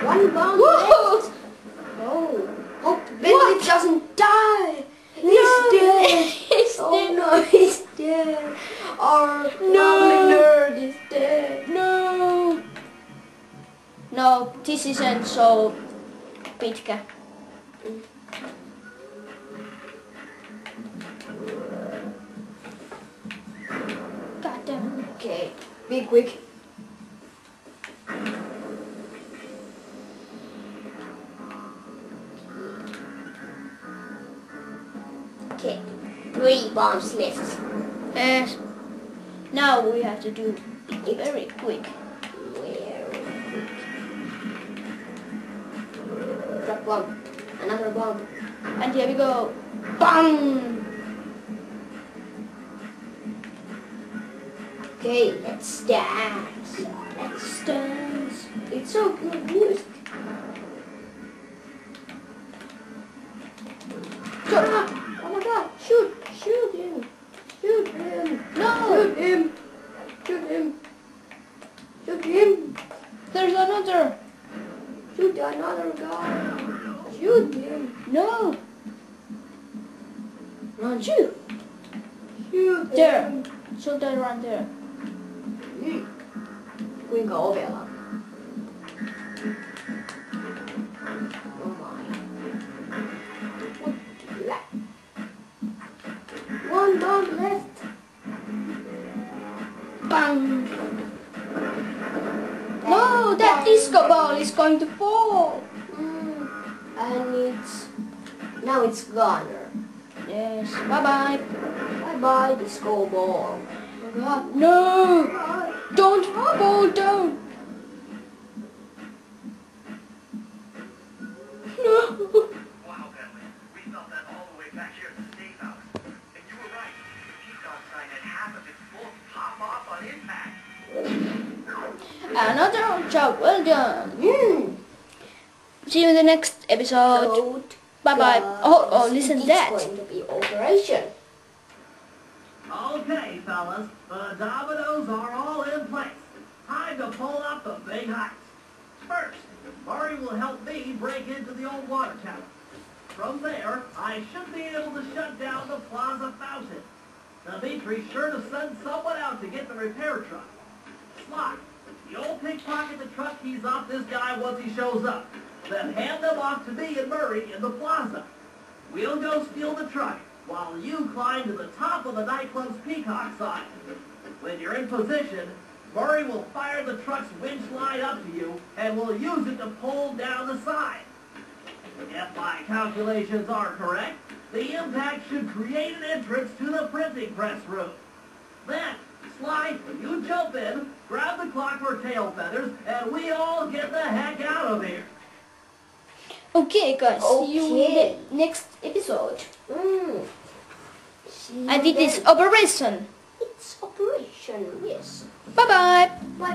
One bomb left. Oh, hope Benedict doesn't die. He's dead. He's dead. No, he's dead. Our lovely nerd is dead. No. No, this isn't so pitkä. God damn. Okay, be quick. Okay, 3 bombs left. Yes. Now we have to do it very quick. Drop bomb. Another bomb. And here we go. Bang! Okay, let's dance. Let's dance. It's so good music. Oh my god, shoot him. Shoot him. No! Shoot him. Shoot him. Shoot him. There's another. Shoot another guy. Shoot him. No. Run, shoot. Shoot There. him. Should I run there? Kuinka ovella? Oh my. What the? One bomb left. Bang! No, that disco ball is going to fall. And now it's gone. Yes. Bye bye. Bye bye, disco ball. Oh god. No! Don't fall down. No. Wow, Bentley. We felt that all the way back here at the State House. And you were right. The peacock sign had half of its bolts pop off on impact. Another job well done. See you in the next episode. Bye bye. Oh, listen to that. It's going to be operation. Okay, fellas. The dominoes are all in place. Time to pull up the big heights. First, Murray will help me break into the old water tower. From there, I should be able to shut down the plaza fountain. Dimitri's sure to send someone out to get the repair truck. Sly, you'll pickpocket the truck keys off this guy once he shows up. Then hand them off to me and Murray in the plaza. We'll go steal the truck, while you climb to the top of the nightclub's peacock sign. When you're in position, Murray will fire the truck's winch line up to you, and will use it to pull down the sign. If my calculations are correct, the impact should create an entrance to the printing press room. Then, Sly, you jump in, grab the clockwork tail feathers, and we all get the heck out of here. Okay, guys. See you in the next episode. I did this operation. It's operation, yes. Bye bye. Bye bye.